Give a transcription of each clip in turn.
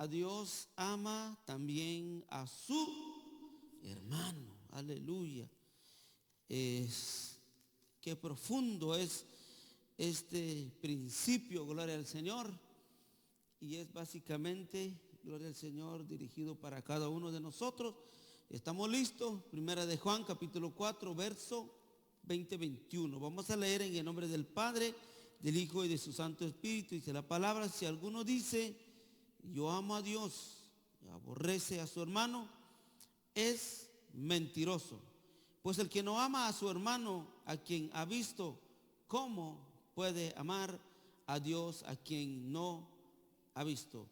a Dios, ama también a su hermano. Aleluya. Qué profundo es este principio, gloria al Señor. Y es básicamente, gloria al Señor, dirigido para cada uno de nosotros. ¿Estamos listos? Primera de Juan, capítulo 4, verso 20-21. Vamos a leer en el nombre del Padre, del Hijo y de su Santo Espíritu. Dice la palabra: si alguno dice, yo amo a Dios, y aborrece a su hermano, es mentiroso. Pues el que no ama a su hermano, a quien ha visto, ¿cómo puede amar a Dios a quien no ha visto?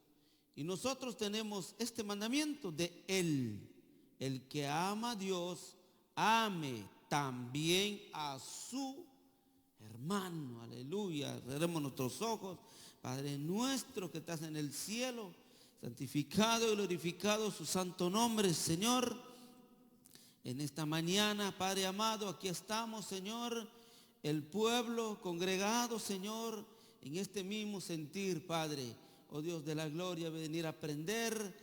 Y nosotros tenemos este mandamiento de Él: el que ama a Dios, ame también a su hermano. Aleluya. Cerremos nuestros ojos. Padre nuestro que estás en el cielo, santificado y glorificado su santo nombre, Señor. En esta mañana, Padre amado, aquí estamos, Señor, el pueblo congregado, Señor, en este mismo sentir, Padre. Oh Dios de la gloria, venir a aprender,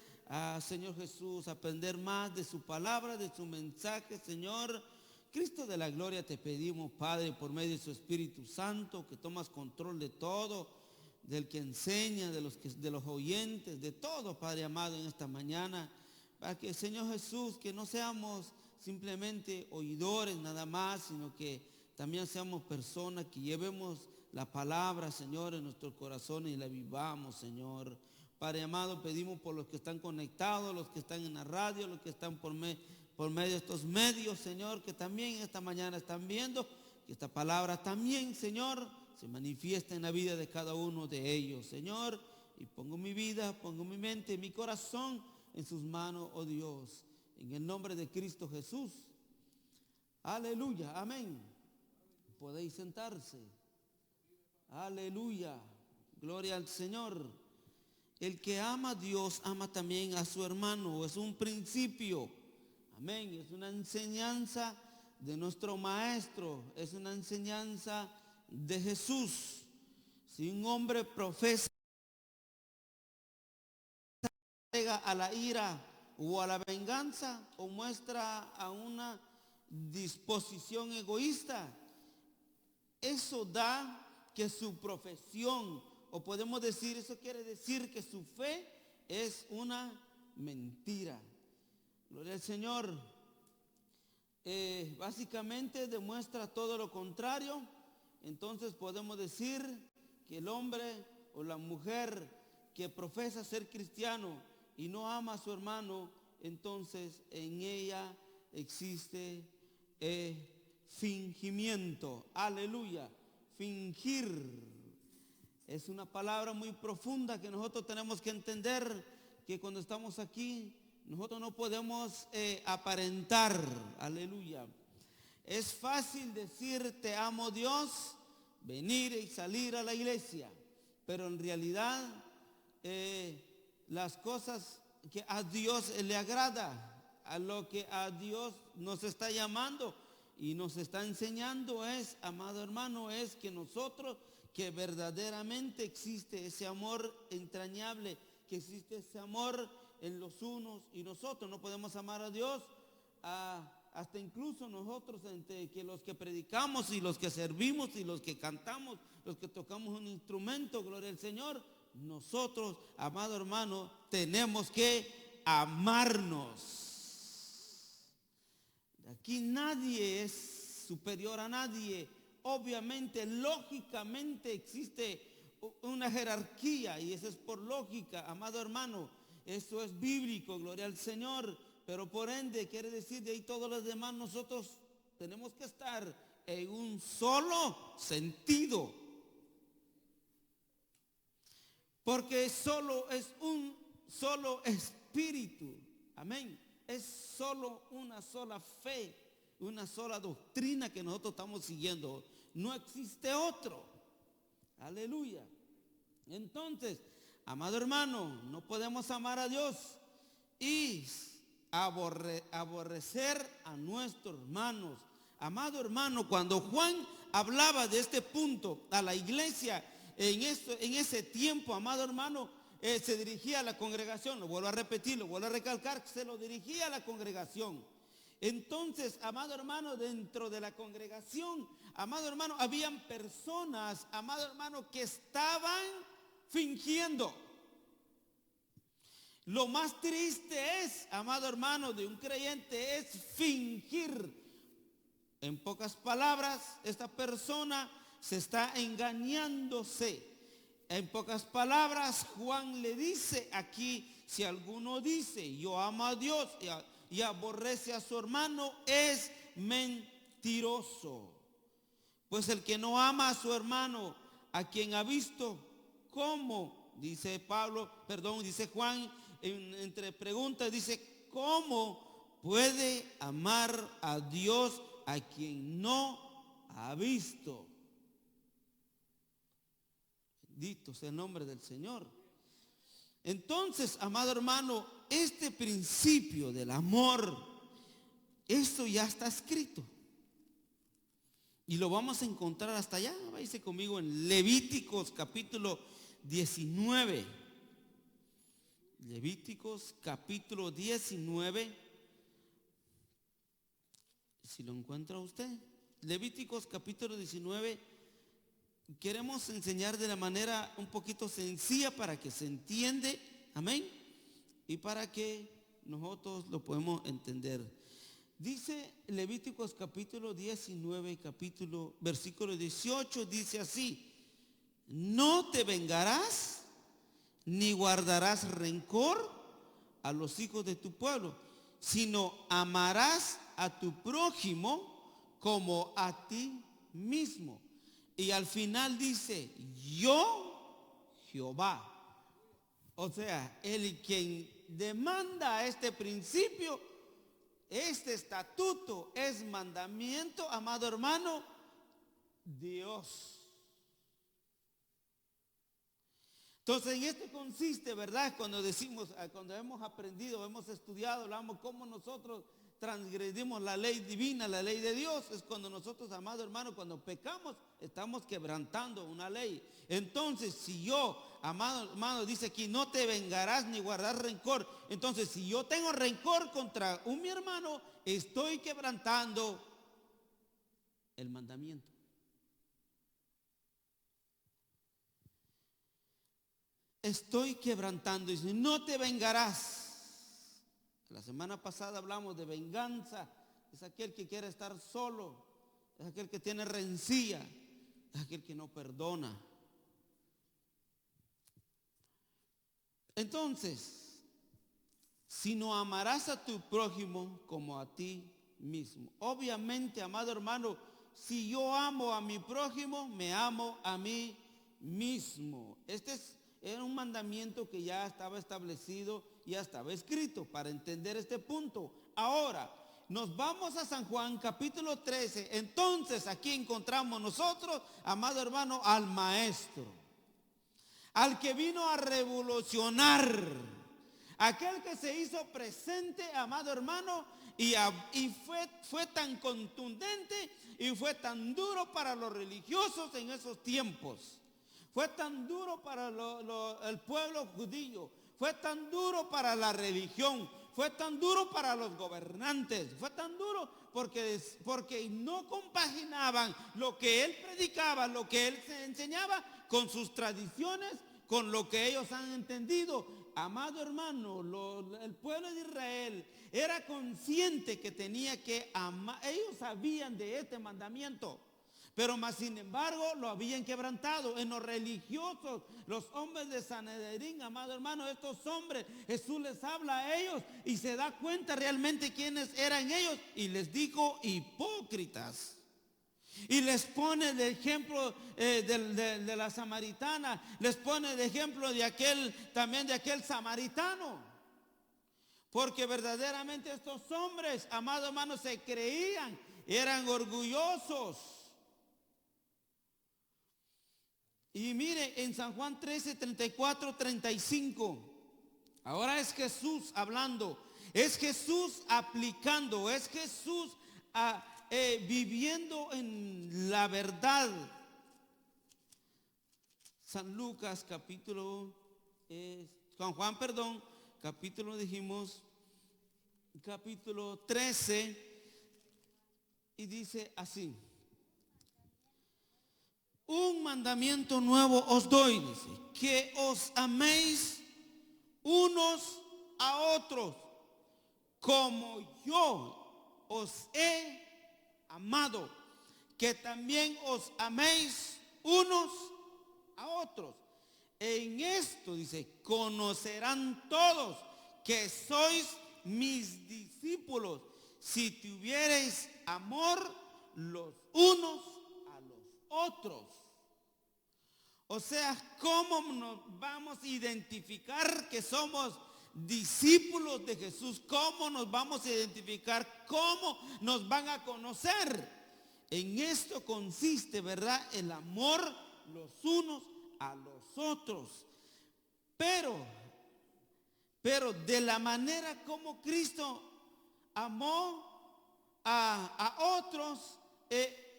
Señor Jesús, aprender más de su palabra, de su mensaje, Señor. Cristo de la gloria, te pedimos, Padre, por medio de su Espíritu Santo, que tomas control de todo, del que enseña, de los oyentes, de todo, Padre amado, en esta mañana, para que, Señor Jesús, que no seamos simplemente oidores nada más, sino que también seamos personas que llevemos la palabra, Señor, en nuestros corazones y la vivamos, Señor. Padre amado, pedimos por los que están conectados, los que están en la radio, los que están por medio de estos medios, Señor, que también esta mañana están viendo, que esta palabra también, Señor, se manifiesta en la vida de cada uno de ellos, Señor. Y pongo mi vida, pongo mi mente, mi corazón en sus manos, oh Dios, en el nombre de Cristo Jesús. Aleluya, amén. Podéis sentarse. Aleluya, gloria al Señor. El que ama a Dios, ama también a su hermano. Es un principio, amén. Es una enseñanza de nuestro Maestro, es una enseñanza de Jesús. Si un hombre profesa a la ira o a la venganza, o muestra a una disposición egoísta, eso da que su profesión, o podemos decir, eso quiere decir que su fe es una mentira. Gloria al Señor. Básicamente demuestra todo lo contrario. Entonces podemos decir que el hombre o la mujer que profesa ser cristiano y no ama a su hermano, entonces en ella existe fingimiento. Aleluya. Fingir es una palabra muy profunda que nosotros tenemos que entender, que cuando estamos aquí nosotros no podemos aparentar. Aleluya. Es fácil decir te amo Dios, venir y salir a la iglesia, pero en realidad las cosas que a Dios le agrada, a lo que a Dios nos está llamando y nos está enseñando es, amado hermano, es que nosotros, que verdaderamente existe ese amor entrañable, que existe ese amor en los unos y nosotros. No podemos amar a Dios hasta incluso nosotros, entre que los que predicamos y los que servimos y los que cantamos, los que tocamos un instrumento, gloria al Señor. Nosotros, amado hermano, tenemos que amarnos. Aquí nadie es superior a nadie. Obviamente, lógicamente existe una jerarquía y eso es por lógica, amado hermano. Eso es bíblico, gloria al Señor. Pero por ende, quiere decir de ahí todos los demás nosotros tenemos que estar en un solo sentido. Porque solo es un solo espíritu. Amén. Es solo una sola fe, una sola doctrina que nosotros estamos siguiendo. No existe otro. Aleluya. Entonces, amado hermano, no podemos amar a Dios y aborrecer a nuestros hermanos. Amado hermano, cuando Juan hablaba de este punto a la iglesia en ese tiempo, amado hermano, se dirigía a la congregación, lo vuelvo a repetir, lo vuelvo a recalcar, se lo dirigía a la congregación. Entonces, amado hermano, dentro de la congregación, amado hermano, habían personas, amado hermano, que estaban fingiendo. Lo más triste es, amado hermano, de un creyente es fingir. En pocas palabras, esta persona se está engañándose. En pocas palabras, Juan le dice aquí, si alguno dice, yo amo a Dios y aborrece a su hermano, es mentiroso. Pues el que no ama a su hermano, a quien ha visto, ¿cómo? Dice Juan, entre preguntas, dice, ¿cómo puede amar a Dios a quien no ha visto? Bendito sea el nombre del Señor. Entonces, amado hermano, este principio del amor, esto ya está escrito. Y lo vamos a encontrar hasta allá. Váyase conmigo en Levíticos capítulo 19. Levíticos capítulo 19. Si lo encuentra usted. Levíticos capítulo 19. Queremos enseñar de la manera un poquito sencilla para que se entiende, amén, y para que nosotros lo podemos entender. Dice Levíticos capítulo 19, versículo 18, dice así: no te vengarás ni guardarás rencor a los hijos de tu pueblo, sino amarás a tu prójimo como a ti mismo. Y al final dice, yo, Jehová. O sea, el quien demanda este principio, este estatuto, es mandamiento, amado hermano, Dios. Entonces en esto consiste, ¿verdad? Cuando decimos, cuando hemos aprendido, hemos estudiado, hablamos cómo nosotros transgredimos la ley divina, la ley de Dios. Es cuando nosotros, amado hermano, cuando pecamos, estamos quebrantando una ley. Entonces, si yo, amado hermano, dice aquí, no te vengarás ni guardarás rencor. Entonces, si yo tengo rencor contra mi hermano, estoy quebrantando el mandamiento. Estoy quebrantando. Dice, no te vengarás. La semana pasada hablamos de venganza. Es aquel que quiere estar solo. Es aquel que tiene rencilla. Es aquel que no perdona. Entonces, si no amarás a tu prójimo como a ti mismo. Obviamente, amado hermano, si yo amo a mi prójimo, me amo a mí mismo. Era un mandamiento que ya estaba establecido, ya estaba escrito para entender este punto. Ahora, nos vamos a San Juan capítulo 13. Entonces aquí encontramos nosotros, amado hermano, al maestro, al que vino a revolucionar, aquel que se hizo presente, amado hermano, y fue tan contundente y fue tan duro para los religiosos en esos tiempos. Fue tan duro para el pueblo judío, fue tan duro para la religión, fue tan duro para los gobernantes, fue tan duro porque no compaginaban lo que él predicaba, lo que él enseñaba con sus tradiciones, con lo que ellos han entendido. Amado hermano, el pueblo de Israel era consciente que tenía que amar. Ellos sabían de este mandamiento, pero más sin embargo lo habían quebrantado. En los religiosos, los hombres de Sanedrín, amado hermano, estos hombres, Jesús les habla a ellos y se da cuenta realmente quiénes eran ellos y les dijo hipócritas. Y les pone de ejemplo de la samaritana, les pone de ejemplo también de aquel samaritano. Porque verdaderamente estos hombres, amado hermano, se creían, eran orgullosos. Y mire, en San Juan 13, 34, 35, ahora es Jesús hablando, es Jesús aplicando, es Jesús viviendo en la verdad. San Lucas capítulo San Juan, perdón, capítulo, dijimos, capítulo 13, y dice así: un mandamiento nuevo os doy, dice, que os améis unos a otros, como yo os he amado, que también os améis unos a otros. En esto, dice, conocerán todos que sois mis discípulos, si tuviereis amor los unos a los otros. O sea, ¿cómo nos vamos a identificar que somos discípulos de Jesús? ¿Cómo nos vamos a identificar? ¿Cómo nos van a conocer? En esto consiste, ¿verdad?, el amor los unos a los otros. Pero de la manera como Cristo amó a otros,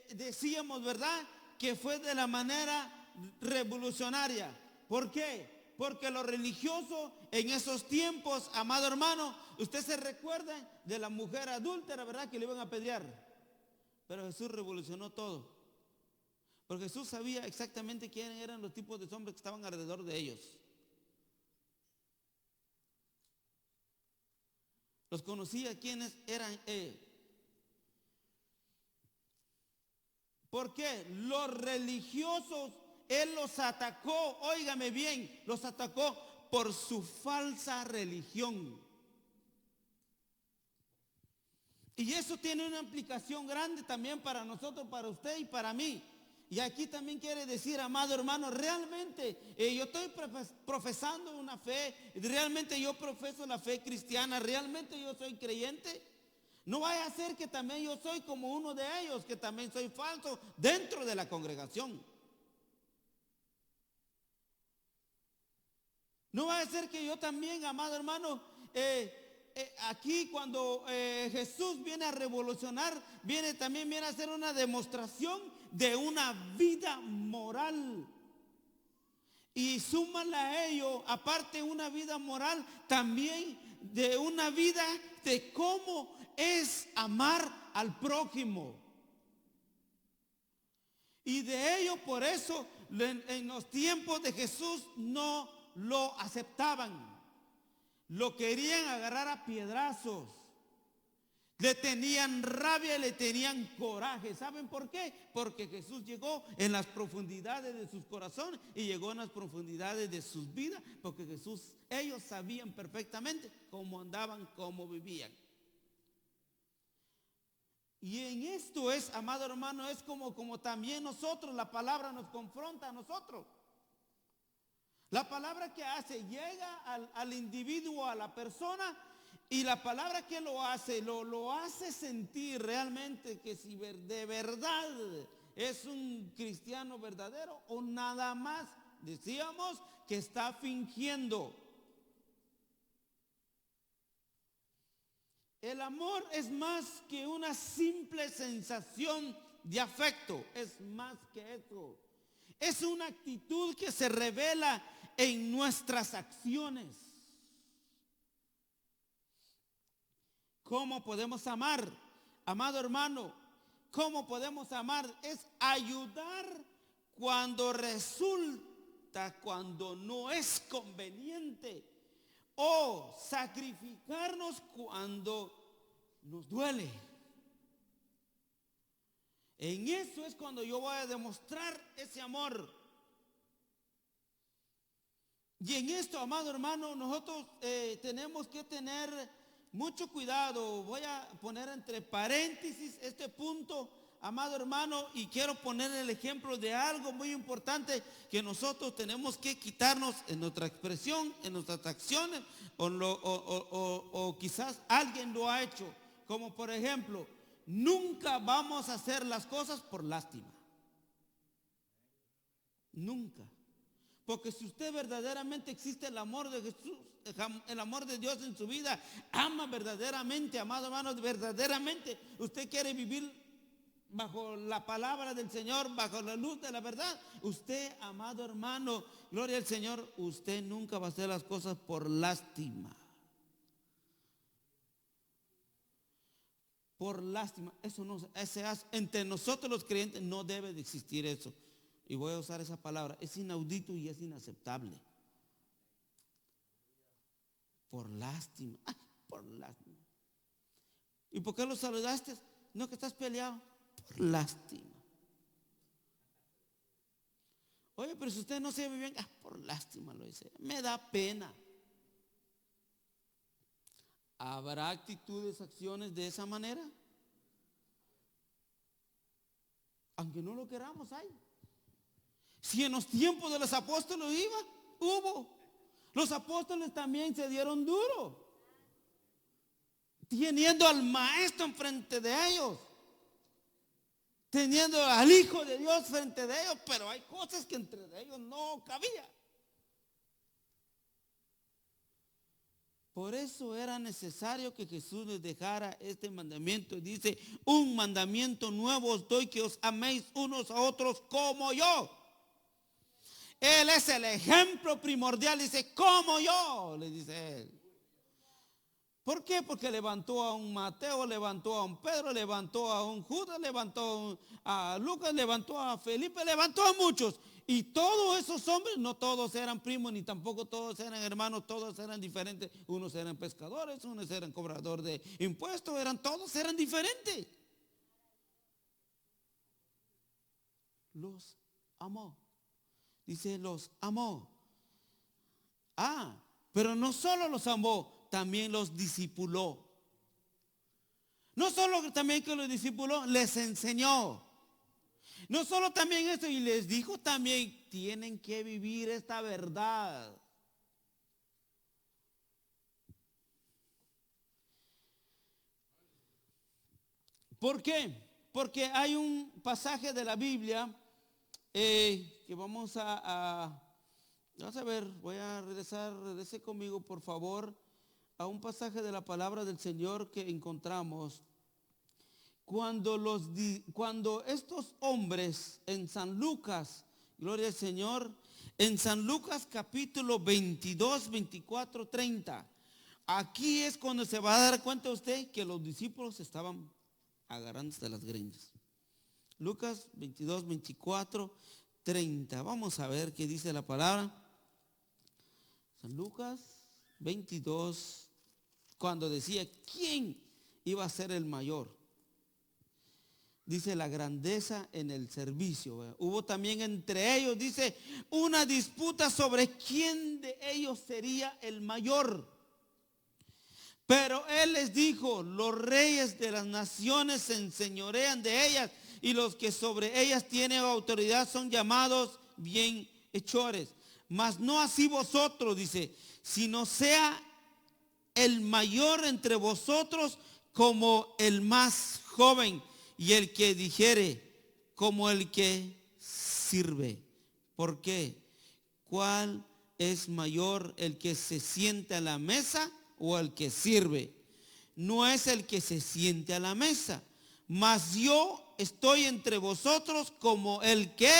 decíamos, ¿verdad?, que fue de la manera revolucionaria. ¿Por qué? Porque los religiosos en esos tiempos, amado hermano, usted se recuerda de la mujer adúltera, ¿verdad?, que le iban a apedrear. Pero Jesús revolucionó todo. Porque Jesús sabía exactamente quiénes eran los tipos de hombres que estaban alrededor de ellos. Los conocía quiénes eran ellos. ¿Por qué? Los religiosos, Él los atacó, óigame bien, los atacó por su falsa religión. Y eso tiene una implicación grande también para nosotros, para usted y para mí. Y aquí también quiere decir, amado hermano, realmente yo estoy profesando una fe, realmente yo profeso la fe cristiana, realmente yo soy creyente. No vaya a ser que también yo soy como uno de ellos, que también soy falso dentro de la congregación. No vaya a ser que yo también, amado hermano, aquí cuando Jesús viene a revolucionar, también viene a hacer una demostración de una vida moral. Y súmale a ello, aparte de una vida moral, también de una vida de cómo es amar al prójimo. Y de ello, por eso, en los tiempos de Jesús no lo aceptaban. Lo querían agarrar a piedrazos. Le tenían rabia, le tenían coraje. ¿Saben por qué? Porque Jesús llegó en las profundidades de sus corazones y llegó en las profundidades de sus vidas. Porque ellos sabían perfectamente cómo andaban, cómo vivían. Y en esto es, amado hermano, es como también nosotros, la palabra nos confronta a nosotros. La palabra que hace, llega al individuo, a la persona, y la palabra que lo hace sentir realmente que si de verdad es un cristiano verdadero o nada más, decíamos, que está fingiendo. El amor es más que una simple sensación de afecto, es más que eso. Es una actitud que se revela en nuestras acciones. ¿Cómo podemos amar? Amado hermano, ¿cómo podemos amar? Es ayudar cuando resulta, cuando no es conveniente. O sacrificarnos cuando nos duele. En eso es cuando yo voy a demostrar ese amor. Y en esto, amado hermano, nosotros tenemos que tener mucho cuidado. Voy a poner entre paréntesis este punto, amado hermano, y quiero poner el ejemplo de algo muy importante que nosotros tenemos que quitarnos en nuestra expresión, en nuestras acciones, o quizás alguien lo ha hecho, como por ejemplo, nunca vamos a hacer las cosas por lástima. Nunca. Porque si usted verdaderamente existe el amor de Jesús, el amor de Dios en su vida, ama verdaderamente, amado hermano, verdaderamente usted quiere vivir bajo la palabra del Señor, bajo la luz de la verdad, usted, amado hermano, gloria al Señor, usted nunca va a hacer las cosas por lástima. Por lástima, eso no se hace. Entre nosotros los creyentes no debe de existir eso. Y voy a usar esa palabra, es inaudito y es inaceptable. Por lástima, ay, por lástima. ¿Y por qué lo saludaste? No, que estás peleado. Por lástima. Oye, pero si usted no se ve bien, por lástima lo dice. Me da pena. ¿Habrá actitudes, acciones de esa manera? Aunque no lo queramos, hay. Si en los tiempos de los apóstoles hubo. Los apóstoles también se dieron duro, teniendo al maestro enfrente de ellos, teniendo al Hijo de Dios frente de ellos, pero hay cosas que entre ellos no cabía. Por eso era necesario que Jesús les dejara este mandamiento. Dice, un mandamiento nuevo os doy, que os améis unos a otros como yo. Él es el ejemplo primordial, dice, como yo, le dice él. ¿Por qué? Porque levantó a un Mateo, levantó a un Pedro, levantó a un Judas, levantó a Lucas, levantó a Felipe, levantó a muchos. Y todos esos hombres, no todos eran primos, ni tampoco todos eran hermanos, todos eran diferentes. Unos eran pescadores, unos eran cobradores de impuestos, todos eran diferentes. Los amó. Dice, los amó. Pero no solo los amó, también los discipuló. No solo también que los discipuló, les enseñó. No solo también eso, y les dijo también, tienen que vivir esta verdad. ¿Por qué? Porque hay un pasaje de la Biblia que vamos a ver, voy a regrese conmigo por favor a un pasaje de la palabra del Señor que encontramos cuando estos hombres en San Lucas, gloria al Señor, en San Lucas capítulo 22, 24, 30, aquí es cuando se va a dar cuenta usted que los discípulos estaban agarrándose de las greñas. Lucas 22, 24, 30. Vamos a ver qué dice la palabra. San Lucas 22, cuando decía quién iba a ser el mayor. Dice la grandeza en el servicio. Hubo también entre ellos, dice, una disputa sobre quién de ellos sería el mayor. Pero él les dijo, los reyes de las naciones se enseñorean de ellas, y los que sobre ellas tienen autoridad son llamados bienhechores. Mas no así vosotros, dice, sino sea el mayor entre vosotros como el más joven, y el que dijere como el que sirve. ¿Por qué? ¿Cuál es mayor, el que se siente a la mesa o el que sirve? No es el que se siente a la mesa, mas yo estoy entre vosotros como el que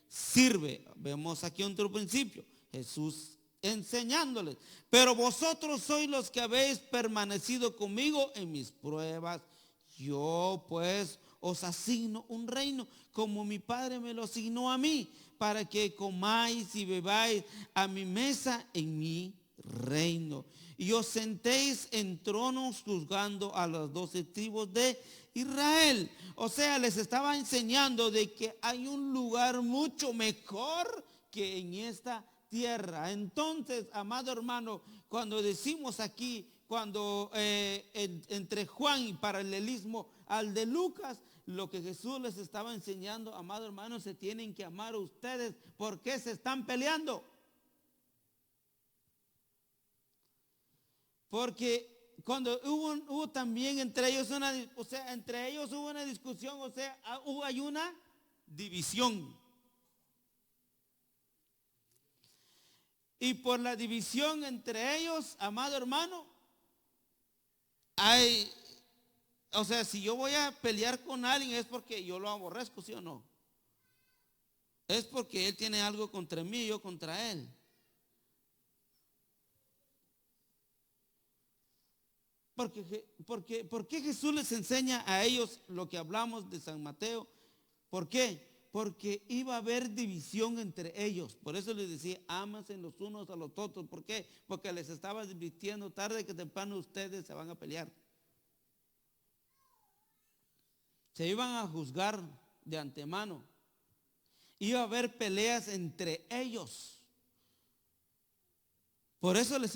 sirve. Vemos aquí otro principio, Jesús enseñándoles, pero vosotros sois los que habéis permanecido conmigo en mis pruebas. Yo pues os asigno un reino, como mi Padre me lo asignó a mí, para que comáis y bebáis a mi mesa en mi reino, y os sentéis en tronos juzgando a las 12 tribus de Israel. O sea, les estaba enseñando de que hay un lugar mucho mejor que en esta tierra. Entonces, amado hermano, cuando decimos aquí, cuando entre Juan y paralelismo al de Lucas, lo que Jesús les estaba enseñando, amado hermano, se tienen que amar ustedes. ¿Por qué se están peleando? Porque cuando hubo también entre ellos hubo una discusión, hay una división. Y por la división entre ellos, amado hermano, hay o sea, si yo voy a pelear con alguien es porque yo lo aborrezco, ¿sí o no? Es porque él tiene algo contra mí y yo contra él. ¿Por qué Jesús les enseña a ellos lo que hablamos de San Mateo? ¿Por qué? Porque iba a haber división entre ellos. Por eso les decía, ámense los unos a los otros. ¿Por qué? Porque les estaba advirtiendo, tarde que temprano ustedes se van a pelear. Se iban a juzgar de antemano. Iba a haber peleas entre ellos. Por eso les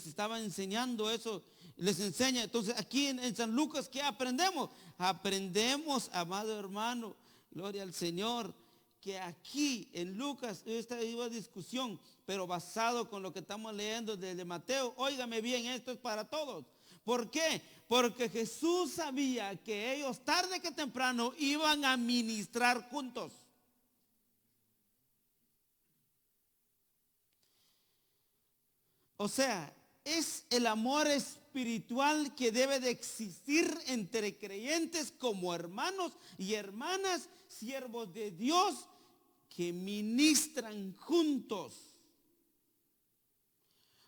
estaba enseñando eso. Les enseña. Entonces aquí en San Lucas, ¿qué aprendemos? Aprendemos, amado hermano, gloria al Señor, que aquí en Lucas, esta iba discusión, pero basado con lo que estamos leyendo de Mateo. Óigame bien, esto es para todos. ¿Por qué? Porque Jesús sabía que ellos tarde que temprano iban a ministrar juntos. O sea, es el amor espiritual que debe de existir entre creyentes como hermanos y hermanas, siervos de Dios, que ministran juntos.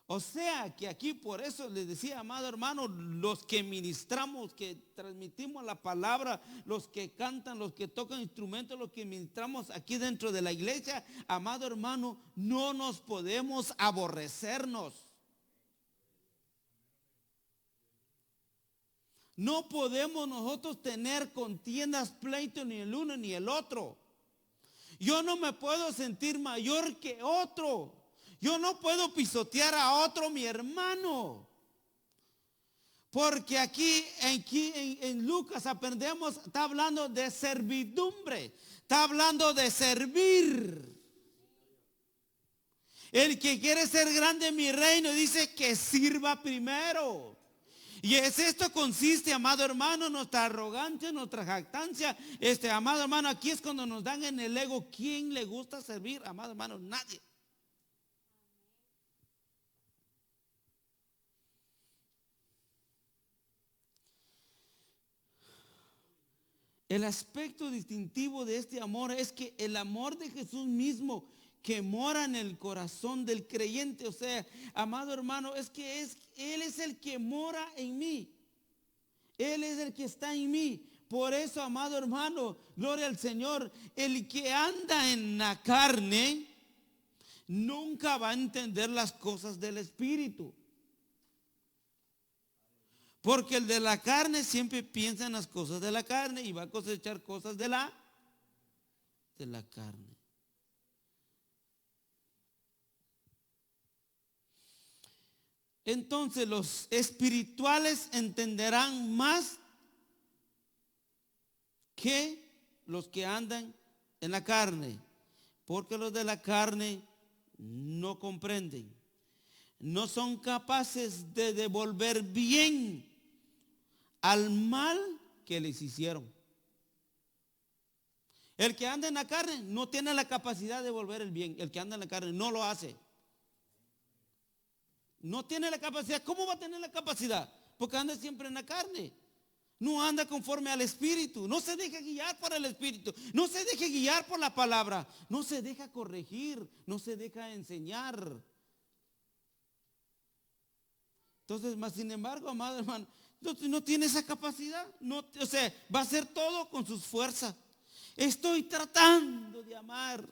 O sea que aquí por eso les decía, amado hermano, los que ministramos, que transmitimos la palabra, los que cantan, los que tocan instrumentos, los que ministramos aquí dentro de la iglesia, amado hermano, no nos podemos aborrecernos. No podemos nosotros tener contiendas, pleitos, ni el uno ni el otro. Yo no me puedo sentir mayor que otro. Yo no puedo pisotear a otro mi hermano. Porque aquí en Lucas aprendemos, está hablando de servidumbre. Está hablando de servir. El que quiere ser grande en mi reino dice que sirva primero. Y esto consiste, amado hermano, nuestra arrogancia, nuestra jactancia. Amado hermano, aquí es cuando nos dan en el ego. ¿Quién le gusta servir? Amado hermano, nadie. El aspecto distintivo de este amor es que el amor de Jesús mismo que mora en el corazón del creyente, o sea, amado hermano, es que Él es el que mora en mí. Él es el que está en mí. Por eso, amado hermano, gloria al Señor, el que anda en la carne nunca va a entender las cosas del Espíritu. Porque el de la carne siempre piensa en las cosas de la carne y va a cosechar cosas de la carne. Entonces los espirituales entenderán más que los que andan en la carne, porque los de la carne no comprenden, no son capaces de devolver bien al mal que les hicieron. El que anda en la carne no tiene la capacidad de devolver el bien. El que anda en la carne no lo hace. No tiene la capacidad. ¿Cómo va a tener la capacidad? Porque anda siempre en la carne. No anda conforme al Espíritu. No se deja guiar por el Espíritu. No se deja guiar por la palabra. No se deja corregir. No se deja enseñar. Entonces, más sin embargo, amado hermano, no tiene esa capacidad. No, o sea, va a hacer todo con sus fuerzas. Estoy tratando de amar.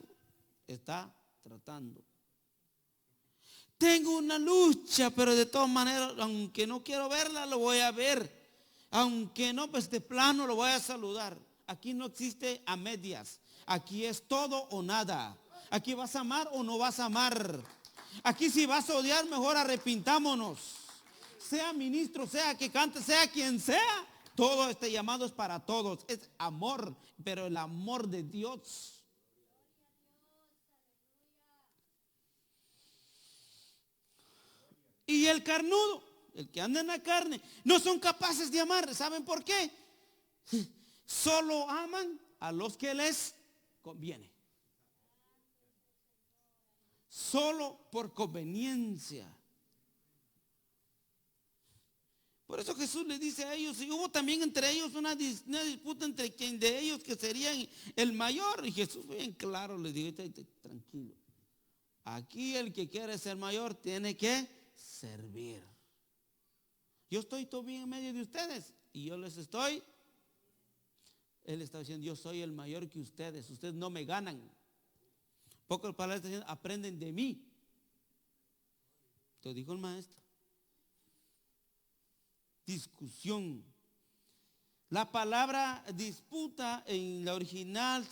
Está tratando. Tengo una lucha, pero de todas maneras, aunque no quiero verla, lo voy a ver. Aunque no, pues de plano lo voy a saludar. Aquí no existe a medias. Aquí es todo o nada. Aquí vas a amar o no vas a amar. Aquí si vas a odiar, mejor arrepintámonos. Sea ministro, sea que cante, sea quien sea. Todo este llamado es para todos. Es amor, pero el amor de Dios. Y el carnudo, el que anda en la carne, no son capaces de amar. ¿Saben por qué? Solo aman a los que les conviene. Solo por conveniencia. Por eso Jesús le dice a ellos, y hubo también entre ellos una disputa entre quien de ellos que serían el mayor. Y Jesús bien claro les dijo, tranquilo, aquí el que quiere ser mayor tiene que servir. Yo estoy todavía en medio de ustedes y yo les estoy. Él está diciendo, yo soy el mayor que ustedes no me ganan. Pocas palabras está diciendo, aprenden de mí. Te dijo el maestro. Discusión. La palabra disputa en la original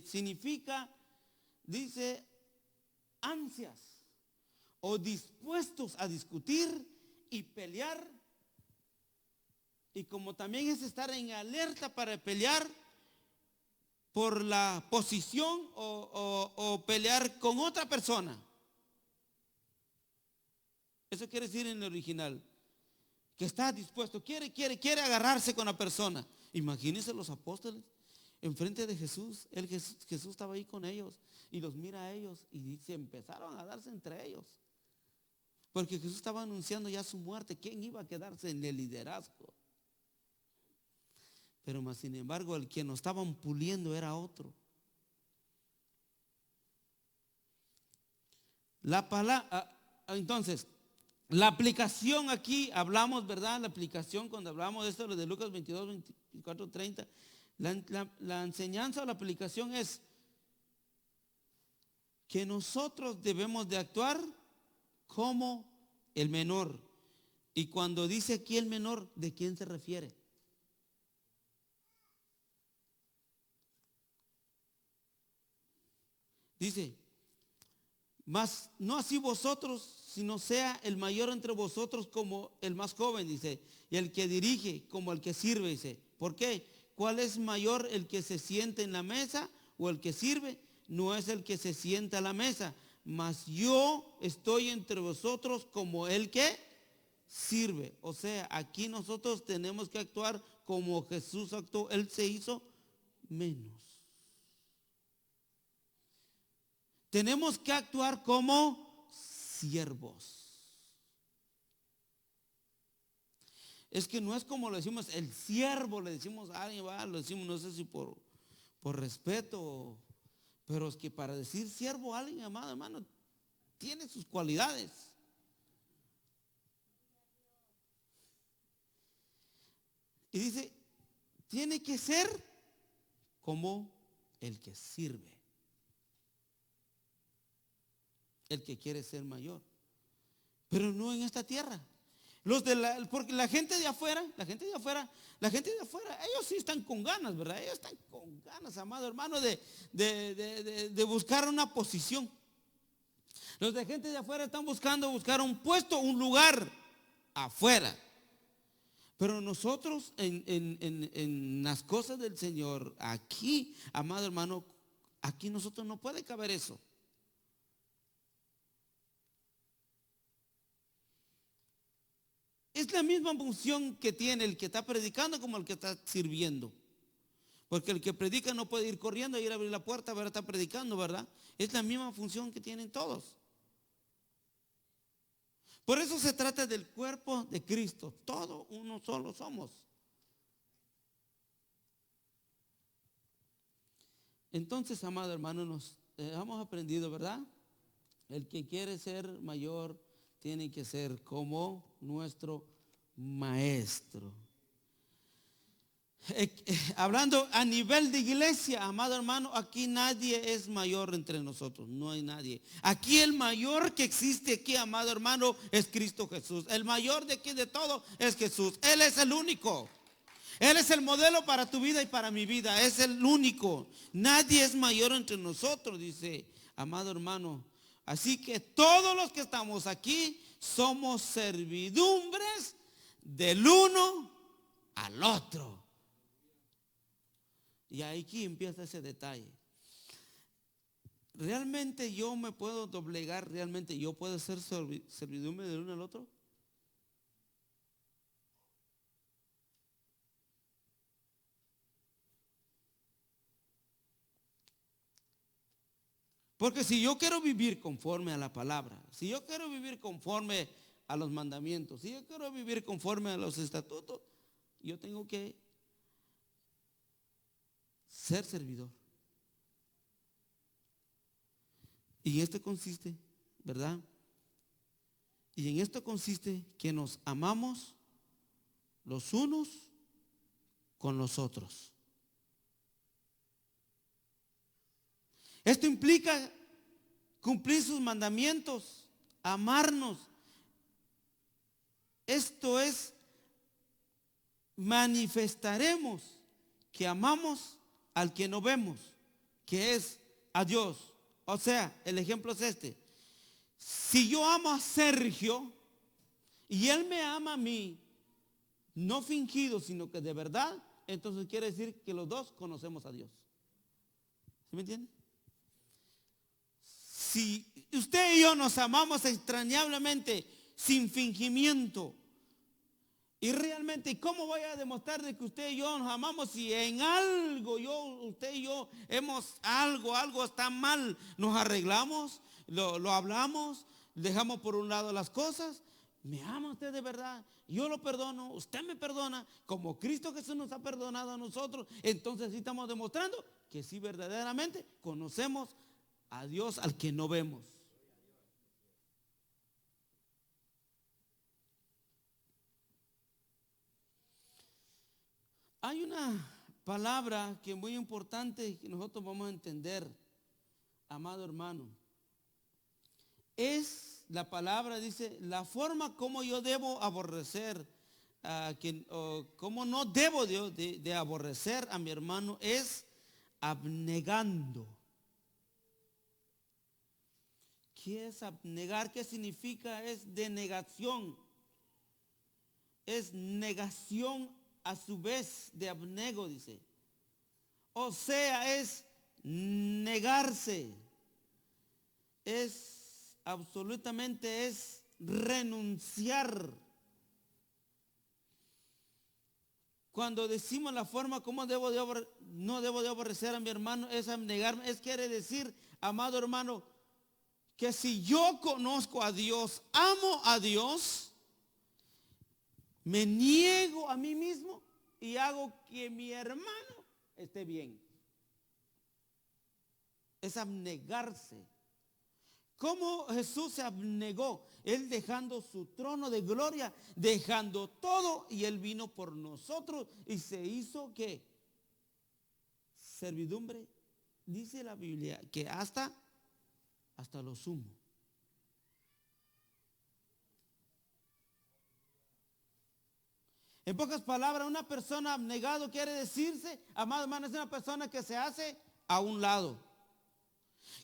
significa, dice, ansias o dispuestos a discutir y pelear. Y como también es estar en alerta para pelear por la posición o pelear con otra persona. Eso quiere decir en el original, que está dispuesto, quiere agarrarse con la persona. Imagínense los apóstoles enfrente de Jesús. Jesús estaba ahí con ellos y los mira a ellos y se empezaron a darse entre ellos. Porque Jesús estaba anunciando ya su muerte. ¿Quién iba a quedarse en el liderazgo? Pero más sin embargo, el que nos estaban puliendo era otro. Entonces, la aplicación aquí, hablamos, ¿verdad? La aplicación cuando hablamos de esto, lo de Lucas 22, 24, 30, la enseñanza o la aplicación es que nosotros debemos de actuar como el menor. Y cuando dice aquí el menor, ¿de quién se refiere? Dice, mas no así vosotros, sino sea el mayor entre vosotros como el más joven, dice, y el que dirige como el que sirve, dice. ¿Por qué? ¿Cuál es mayor, el que se sienta en la mesa o el que sirve? No es el que se sienta a la mesa, mas yo estoy entre vosotros como el que sirve. O sea, aquí nosotros tenemos que actuar como Jesús actuó. Él se hizo menos. Tenemos que actuar como siervos. Es que no es como lo decimos, el siervo, le decimos a alguien, lo decimos, no sé si por respeto, pero es que para decir siervo a alguien, amado hermano, tiene sus cualidades. Y dice, tiene que ser como el que sirve. El que quiere ser mayor, pero no en esta tierra. Porque la gente de afuera, ellos sí están con ganas, ¿verdad? Ellos están con ganas, amado hermano, de buscar una posición. Los de gente de afuera están buscar un puesto, un lugar afuera. Pero nosotros en las cosas del Señor, aquí, amado hermano, aquí nosotros no puede caber eso. Es la misma función que tiene el que está predicando como el que está sirviendo. Porque el que predica no puede ir corriendo y ir a abrir la puerta, ¿verdad? Está predicando, ¿verdad? Es la misma función que tienen todos. Por eso se trata del cuerpo de Cristo. Todo uno solo somos. Entonces, amado hermano, nos hemos aprendido, ¿verdad? El que quiere ser mayor tiene que ser como nuestro maestro. Hablando a nivel de iglesia, amado hermano, aquí nadie es mayor entre nosotros, no hay nadie. Aquí el mayor que existe aquí, amado hermano, es Cristo Jesús. El mayor de aquí de todo es Jesús. Él es el único. Él es el modelo para tu vida y para mi vida. Es el único. Nadie es mayor entre nosotros, dice, amado hermano. Así que todos los que estamos aquí somos servidumbres del uno al otro. Y aquí empieza ese detalle. ¿Realmente yo me puedo doblegar? ¿Realmente yo puedo ser servidumbre del uno al otro? Porque si yo quiero vivir conforme a la palabra, si yo quiero vivir conforme a los mandamientos. Si yo quiero vivir conforme a los estatutos, yo tengo que ser servidor. Y en esto consiste, ¿verdad? Y en esto consiste que nos amamos los unos con los otros. Esto implica cumplir sus mandamientos, amarnos. Esto es, manifestaremos que amamos al que no vemos, que es a Dios. O sea, el ejemplo es este. Si yo amo a Sergio y él me ama a mí, no fingido, sino que de verdad, entonces quiere decir que los dos conocemos a Dios. ¿Sí me entiende? Si usted y yo nos amamos extrañablemente, sin fingimiento, y realmente, ¿cómo voy a demostrar de que usted y yo nos amamos si en algo usted y yo hemos algo está mal? Nos arreglamos, lo hablamos, dejamos por un lado las cosas. ¿Me ama usted de verdad? Yo lo perdono, usted me perdona, como Cristo Jesús nos ha perdonado a nosotros. Entonces sí estamos demostrando que sí verdaderamente conocemos a Dios al que no vemos. Hay una palabra que es muy importante que nosotros vamos a entender, amado hermano. Es la palabra, dice, la forma como yo debo aborrecer a quien, o como no debo de aborrecer a mi hermano es abnegando. ¿Qué es abnegar? ¿Qué significa? Es denegación. Es negación a su vez de abnego, dice. O sea, es negarse. Es absolutamente es renunciar. Cuando decimos la forma como no debo de aborrecer a mi hermano, es abnegarme. Es quiere decir, amado hermano, que si yo conozco a Dios, amo a Dios, me niego a mí mismo y hago que mi hermano esté bien. Es abnegarse. ¿Cómo Jesús se abnegó? Él dejando su trono de gloria, dejando todo, y Él vino por nosotros y se hizo ¿qué? Servidumbre. Dice la Biblia que hasta lo sumo. En pocas palabras, una persona abnegado quiere decirse, amado hermano, es una persona que se hace a un lado,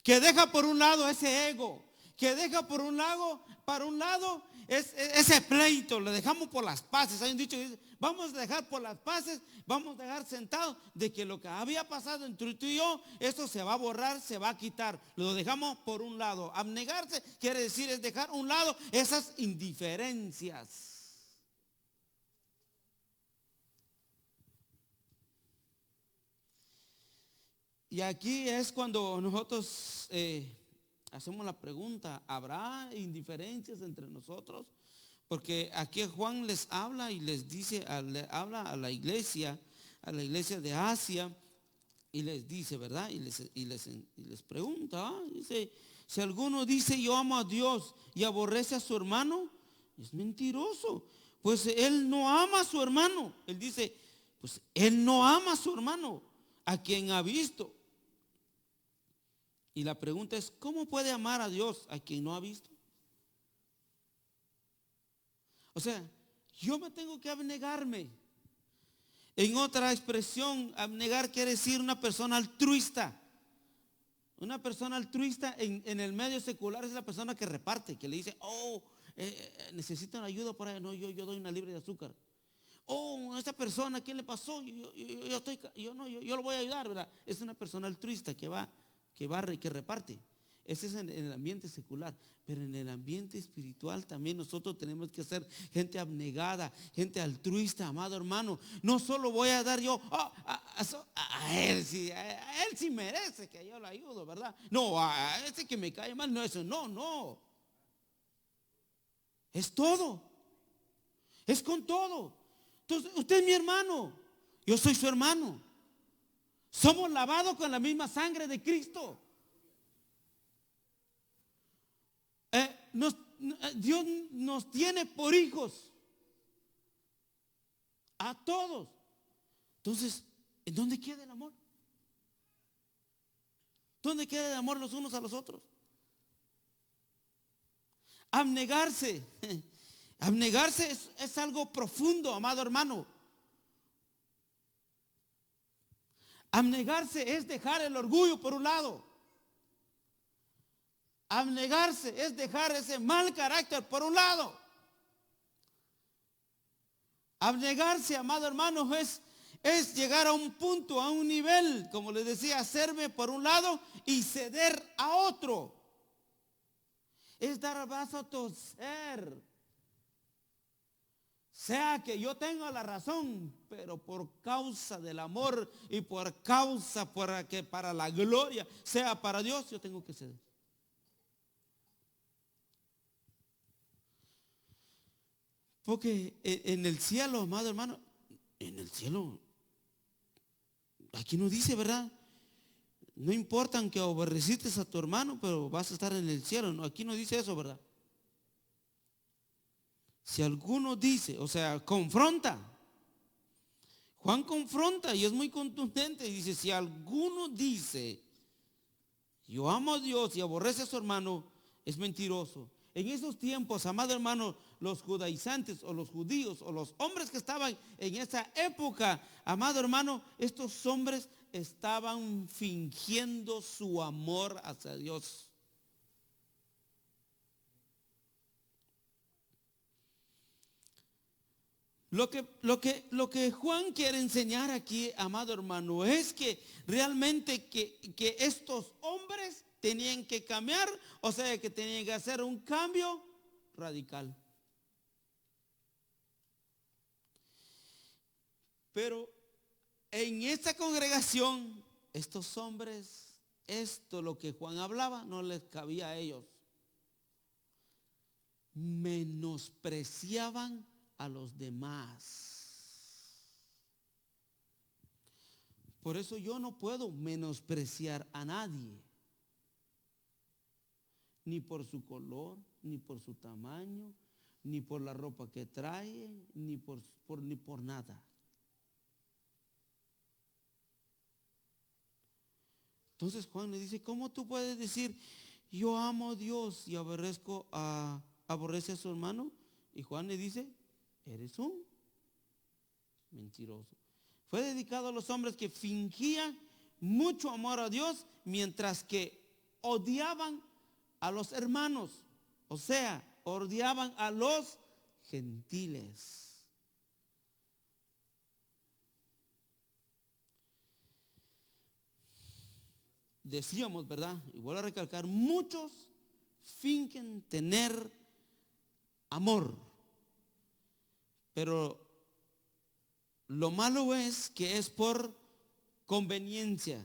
que deja por un lado ese ego, que deja por un lado, para un lado ese pleito, lo dejamos por las paces. Hay un dicho que dice, vamos a dejar por las paces, vamos a dejar sentado de que lo que había pasado entre tú y yo, eso se va a borrar, se va a quitar. Lo dejamos por un lado. Abnegarse quiere decir es dejar a un lado esas indiferencias. Y aquí es cuando nosotros hacemos la pregunta, ¿habrá indiferencias entre nosotros? Porque aquí Juan les habla y les dice, le habla a la iglesia de Asia, y les dice, ¿verdad? Y les pregunta, dice, si alguno dice yo amo a Dios y aborrece a su hermano, es mentiroso, pues él no ama a su hermano. Él dice, pues él no ama a su hermano, a quien ha visto. Y la pregunta es, ¿cómo puede amar a Dios a quien no ha visto? O sea, yo me tengo que abnegarme. En otra expresión, abnegar quiere decir una persona altruista. Una persona altruista en el medio secular es la persona que reparte, que le dice, necesitan ayuda por ahí. No, yo doy una libra de azúcar. A esta persona, ¿qué le pasó? Yo lo voy a ayudar, ¿verdad? Es una persona altruista que barre y que reparte. Ese es en el ambiente secular. Pero en el ambiente espiritual también nosotros tenemos que ser gente abnegada, gente altruista, amado hermano. No solo voy a dar yo a él sí merece que yo lo ayudo, ¿verdad? No, a ese que me cae mal, no, eso, no. Es todo. Es con todo. Entonces, usted es mi hermano. Yo soy su hermano. Somos lavados con la misma sangre de Cristo. Dios nos tiene por hijos. A todos. Entonces, ¿en dónde queda el amor? ¿Dónde queda el amor los unos a los otros? Abnegarse. Abnegarse es algo profundo, amado hermano. Abnegarse es dejar el orgullo por un lado. Abnegarse es dejar ese mal carácter por un lado. Abnegarse, amado hermano, es llegar a un punto, a un nivel, como les decía, hacerme por un lado y ceder a otro. Es dar brazo a torcer. Sea que yo tenga la razón, pero por causa del amor y por causa para que para la gloria sea para Dios, yo tengo que ceder. Porque en el cielo, amado hermano, en el cielo, aquí no dice, ¿verdad? No importa que aborreciste a tu hermano, pero vas a estar en el cielo. No, aquí no dice eso, ¿verdad? Si alguno dice, o sea, confronta. Juan confronta y es muy contundente y dice, si alguno dice, yo amo a Dios y aborrece a su hermano, es mentiroso. En esos tiempos, amado hermano, los judaizantes o los judíos o los hombres que estaban en esa época, amado hermano, estos hombres estaban fingiendo su amor hacia Dios. Lo que Juan quiere enseñar aquí, amado hermano, es que realmente que estos hombres tenían que cambiar, o sea, que tenían que hacer un cambio radical. Pero en esta congregación, estos hombres, esto lo que Juan hablaba, no les cabía a ellos. Menospreciaban a los demás. Por eso yo no puedo menospreciar a nadie, ni por su color, ni por su tamaño, ni por la ropa que trae, ni por nada. Entonces Juan le dice, ¿cómo tú puedes decir, yo amo a Dios y aborrece a su hermano? Y Juan le dice, eres un mentiroso. Fue dedicado a los hombres que fingían mucho amor a Dios, mientras que odiaban a los hermanos, o sea, odiaban a los gentiles. Decíamos, ¿verdad? Y vuelvo a recalcar, muchos fingen tener amor, pero lo malo es que es por conveniencia.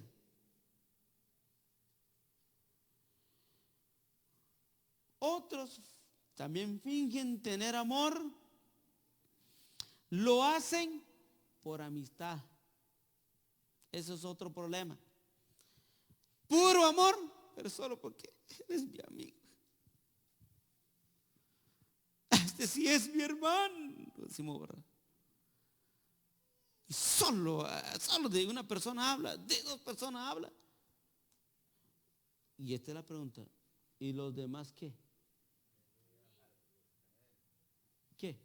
Otros también fingen tener amor, lo hacen por amistad. Eso es otro problema. Puro amor, pero solo porque eres mi amigo. Este sí es mi hermano, decimos, ¿verdad? Y solo de una persona habla, de dos personas habla. Y esta es la pregunta, ¿y los demás qué? ¿Qué?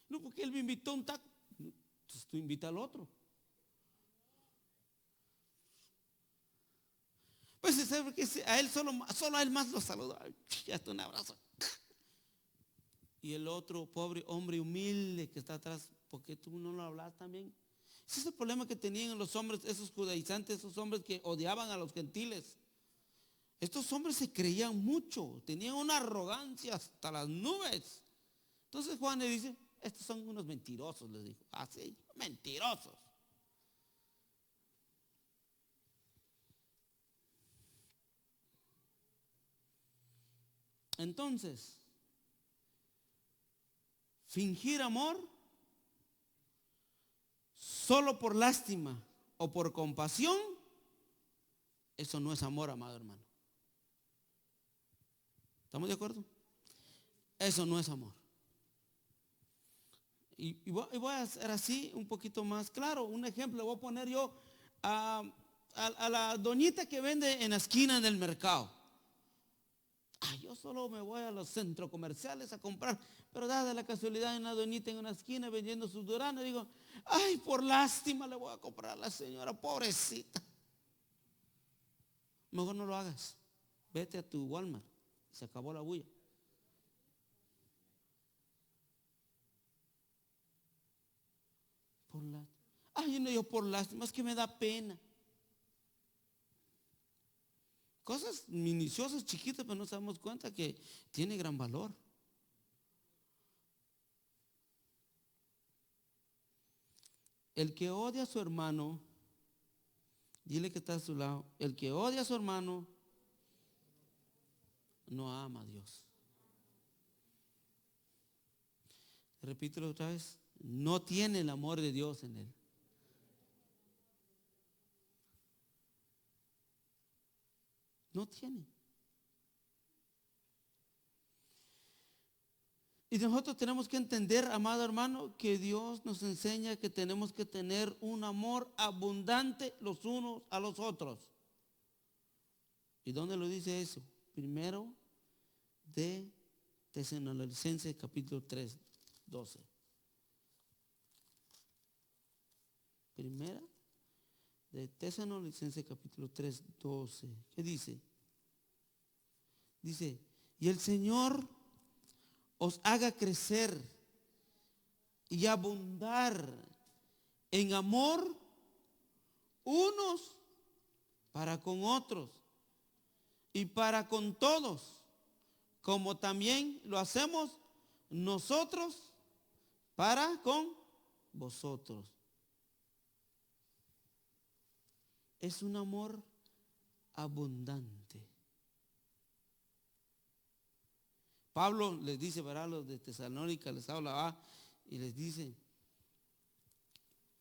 No, porque él me invitó a un taco. Entonces tú invita al otro. Pues se sabe que a él solo a él más lo saluda. Ya está, un abrazo. Y el otro pobre hombre humilde que está atrás, ¿por qué tú no lo hablas también? Ese es el problema que tenían los hombres, esos judaizantes, esos hombres que odiaban a los gentiles. Estos hombres se creían mucho, tenían una arrogancia hasta las nubes. Entonces Juan le dice, estos son unos mentirosos, les dijo. Así, mentirosos. Entonces, fingir amor solo por lástima o por compasión, eso no es amor, amado hermano. ¿Estamos de acuerdo? Eso no es amor. Y voy a hacer así un poquito más claro. Un ejemplo, voy a poner yo a la doñita que vende en la esquina del mercado. Yo solo me voy a los centros comerciales a comprar, pero dada la casualidad en la doñita en una esquina vendiendo sus duranos, digo, ay, por lástima le voy a comprar a la señora, pobrecita. Mejor no lo hagas. Vete a tu Walmart. Se acabó la bulla. Por lástima. Ay, no, yo por lástima, es que me da pena. Cosas minuciosas, chiquitas, pero nos damos cuenta que tiene gran valor. El que odia a su hermano, dile que está a su lado, el que odia a su hermano no ama a Dios. Repítelo otra vez, no tiene el amor de Dios en él. No tiene. Y nosotros tenemos que entender, amado hermano, que Dios nos enseña que tenemos que tener un amor abundante los unos a los otros. ¿Y dónde lo dice eso? Primero de Tesalonicenses capítulo 3, 12. Primera de Tesalonicenses capítulo 3, 12. ¿Qué dice? Dice, y el Señor os haga crecer y abundar en amor unos para con otros y para con todos, como también lo hacemos nosotros para con vosotros. Es un amor abundante. Pablo les dice, ¿verdad? Los de Tesalónica les habla y les dice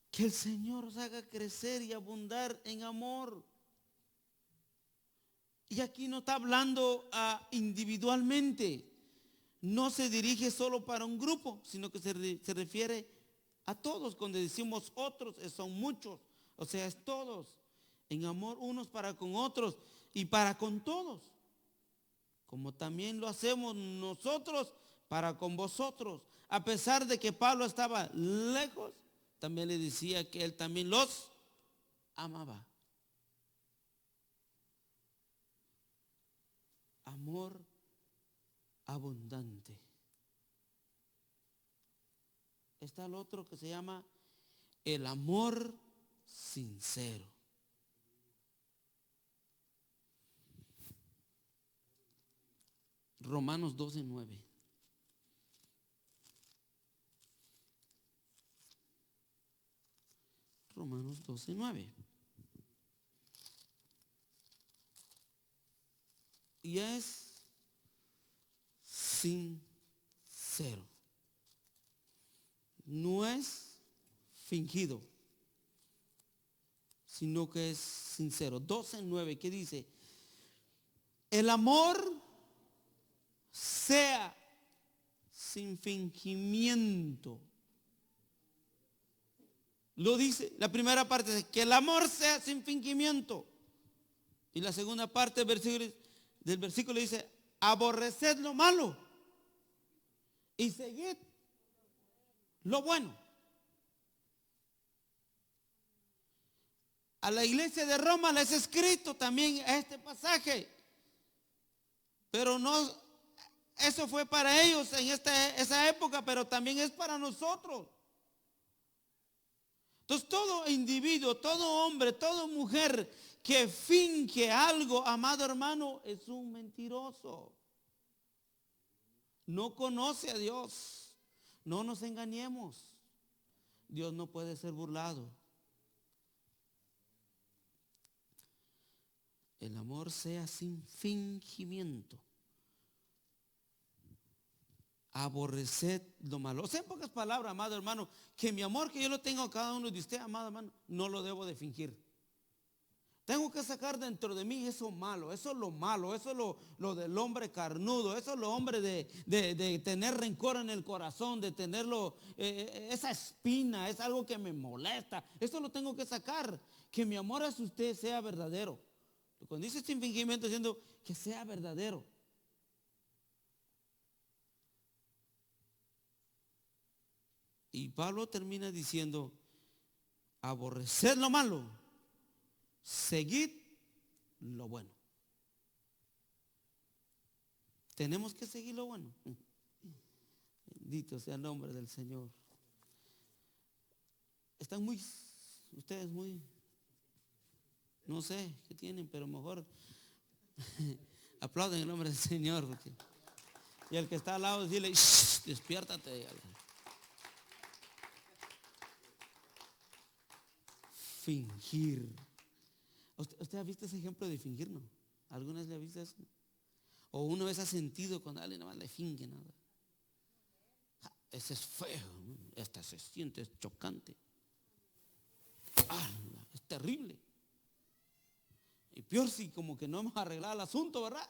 que el Señor os haga crecer y abundar en amor. Y aquí no está hablando individualmente. No se dirige solo para un grupo, sino que se refiere a todos. Cuando decimos otros, son muchos. O sea, es todos. En amor unos para con otros y para con todos. Como también lo hacemos nosotros para con vosotros. A pesar de que Pablo estaba lejos, también le decía que él también los amaba. Amor abundante. Está el otro que se llama el amor sincero. Romanos 12, 9. Romanos 12, 9. Y es sincero. No es fingido, sino que es sincero. 12, 9, ¿qué dice? El amor sea sin fingimiento. Lo dice, la primera parte es que el amor sea sin fingimiento. Y la segunda parte del versículo dice, aborreced lo malo y seguid lo bueno. A la iglesia de Roma les he escrito también este pasaje, pero no, eso fue para ellos en esa época, pero también es para nosotros. Entonces todo individuo, todo hombre, toda mujer que finge algo, amado hermano, es un mentiroso. No conoce a Dios. No nos engañemos. Dios no puede ser burlado. El amor sea sin fingimiento. Aborreced lo malo. O sea, en pocas palabras, amado hermano, que mi amor que yo lo tengo a cada uno de ustedes, amado hermano, no lo debo de fingir. Tengo que sacar dentro de mí eso malo, eso es lo malo, eso es lo del hombre carnudo, eso es lo hombre de tener rencor en el corazón, de tenerlo, esa espina, es algo que me molesta. Eso lo tengo que sacar, que mi amor hacia usted sea verdadero. Cuando dice sin fingimiento, diciendo que sea verdadero. Y Pablo termina diciendo, aborreced lo malo, seguid lo bueno. Tenemos que seguir lo bueno. Bendito sea el nombre del Señor. Están ustedes muy, no sé qué tienen, pero mejor aplauden el nombre del Señor. Y el que está al lado, dile, despiértate. Fingir. ¿Usted ha visto ese ejemplo de fingir, no? ¿Alguna vez le ha visto eso? O una vez ha sentido cuando alguien nada más le finge nada. Ese es feo, ¿no? Hasta se siente chocante. Es terrible. Y peor si como que no hemos arreglado el asunto, ¿verdad?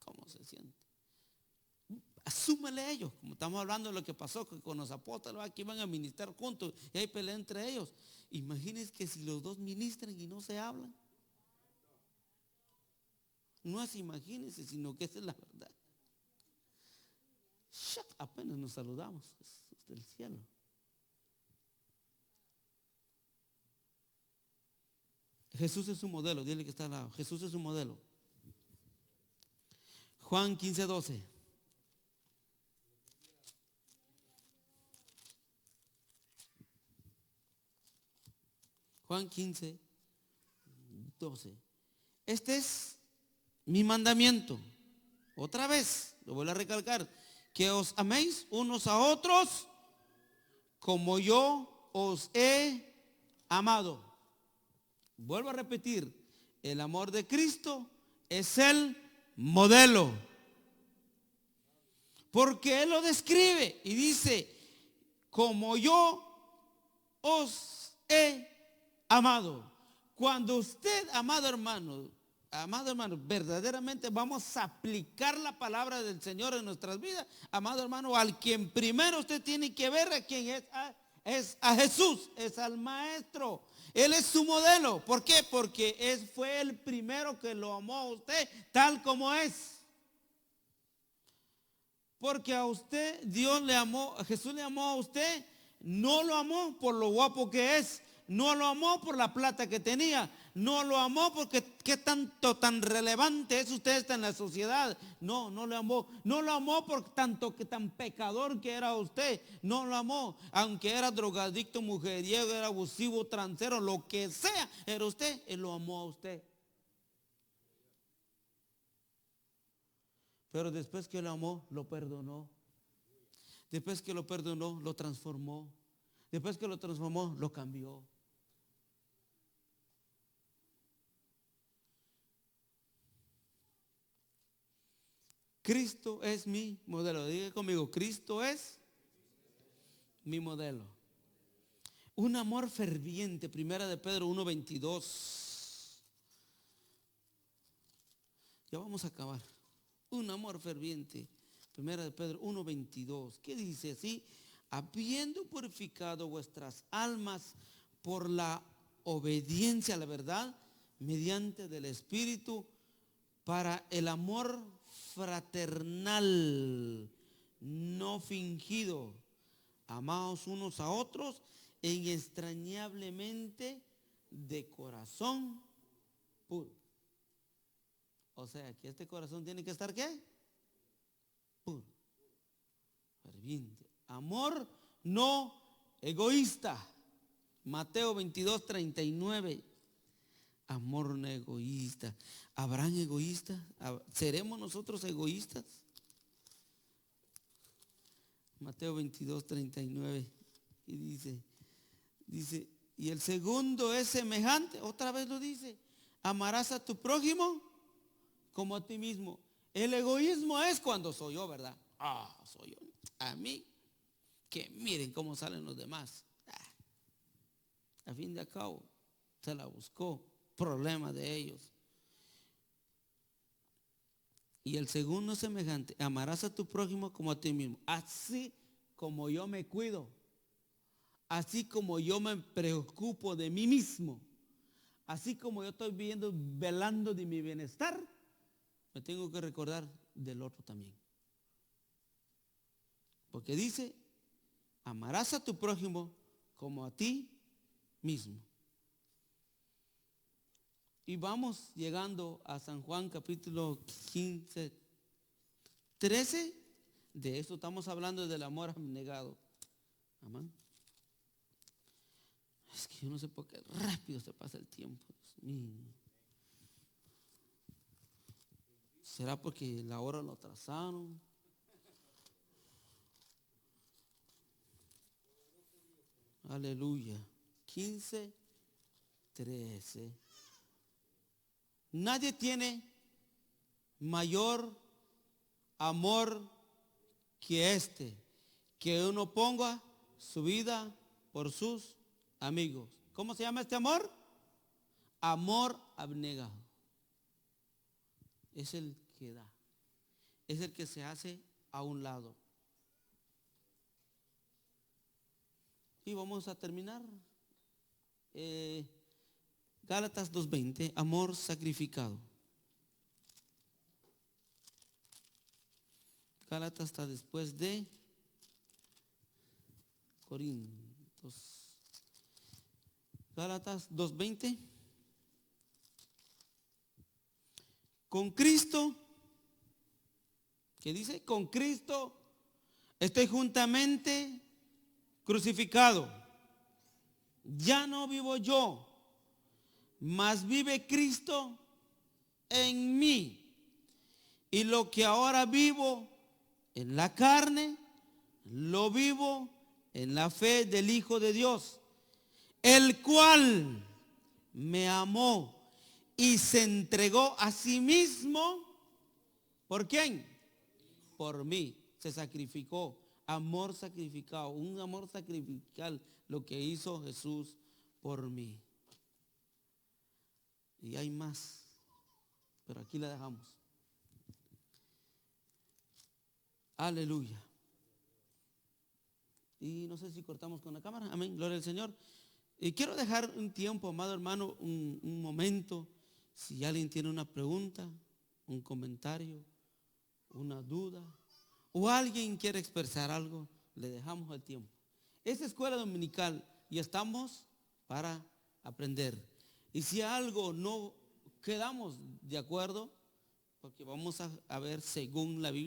¿Cómo se siente? Asúmele a ellos, como estamos hablando de lo que pasó con los apóstoles, que iban a ministrar juntos y hay pelea entre ellos. Imagínense que si los dos ministran y no se hablan. No es imagínense, sino que esa es la verdad. Apenas nos saludamos, es del cielo. Jesús es su modelo, dile que está al lado. Jesús es su modelo. Juan 15:12. Juan 15:12. Este es mi mandamiento. Otra vez, lo voy a recalcar, que os améis unos a otros como yo os he amado. Vuelvo a repetir, el amor de Cristo es el modelo. Porque Él lo describe y dice, como yo os he amado. Cuando usted, amado hermano, verdaderamente vamos a aplicar la palabra del Señor en nuestras vidas, amado hermano, al quien primero usted tiene que ver a quien es a Jesús, es al Maestro. Él es su modelo. ¿Por qué? Porque Él fue el primero que lo amó a usted tal como es. Porque a usted Dios le amó, Jesús le amó a usted, no lo amó por lo guapo que es, no lo amó por la plata que tenía, no lo amó porque qué tanto tan relevante es usted en la sociedad. No lo amó. No lo amó por tanto que tan pecador que era usted. No lo amó. Aunque era drogadicto, mujeriego, era abusivo, transero, lo que sea, era usted, Él lo amó a usted. Pero después que lo amó, lo perdonó. Después que lo perdonó, lo transformó. Después que lo transformó, lo cambió. Cristo es mi modelo. Diga conmigo, Cristo es mi modelo. Un amor ferviente, primera de Pedro 1:22. Ya vamos a acabar. Un amor ferviente, primera de Pedro 1:22. ¿Qué dice así? Habiendo purificado vuestras almas por la obediencia a la verdad, mediante del Espíritu, para el amor fraternal, no fingido. Amaos unos a otros entrañablemente de corazón puro. O sea, que este corazón tiene que estar ¿qué? Puro, ferviente. Amor no egoísta. Mateo 22:39. Amor no egoísta. ¿Habrán egoístas? ¿Seremos nosotros egoístas? Mateo 22:39. Y dice, y el segundo es semejante, otra vez lo dice, amarás a tu prójimo como a ti mismo. El egoísmo es cuando soy yo, ¿verdad? Soy yo. a mí, que miren cómo salen los demás. A fin de cabo, se la buscó, problema de ellos. Y el segundo semejante, amarás a tu prójimo como a ti mismo. Así como yo me cuido, así como yo me preocupo de mí mismo, así como yo estoy viendo, velando de mi bienestar, me tengo que recordar del otro también. Porque dice, amarás a tu prójimo como a ti mismo. Y vamos llegando a San Juan capítulo 15, 13. De esto estamos hablando, del amor abnegado. Amén. Es que yo no sé por qué rápido se pasa el tiempo. Dios mío. ¿Será porque la hora lo atrasaron? Aleluya. 15, 13. Nadie tiene mayor amor que este, que uno ponga su vida por sus amigos. ¿Cómo se llama este amor? Amor abnegado. Es el que da, es el que se hace a un lado. Y vamos a terminar. Gálatas 2:20, amor sacrificado. Gálatas está después de Corintios. Gálatas 2:20. Con Cristo, ¿qué dice? Con Cristo estoy juntamente crucificado. Ya no vivo yo, mas vive Cristo en mí. Y lo que ahora vivo en la carne, lo vivo en la fe del Hijo de Dios, el cual me amó y se entregó a sí mismo. ¿Por quién? Por mí. Se sacrificó. Amor sacrificado. Un amor sacrificial, lo que hizo Jesús por mí. Y hay más, pero aquí la dejamos. Aleluya. Y no sé si cortamos con la cámara. Amén, gloria al Señor. Y quiero dejar un tiempo, amado hermano, un momento. Si alguien tiene una pregunta, un comentario, una duda, o alguien quiere expresar algo, le dejamos el tiempo. Es escuela dominical y estamos para aprender. Y si algo no quedamos de acuerdo, porque vamos a ver según la Biblia.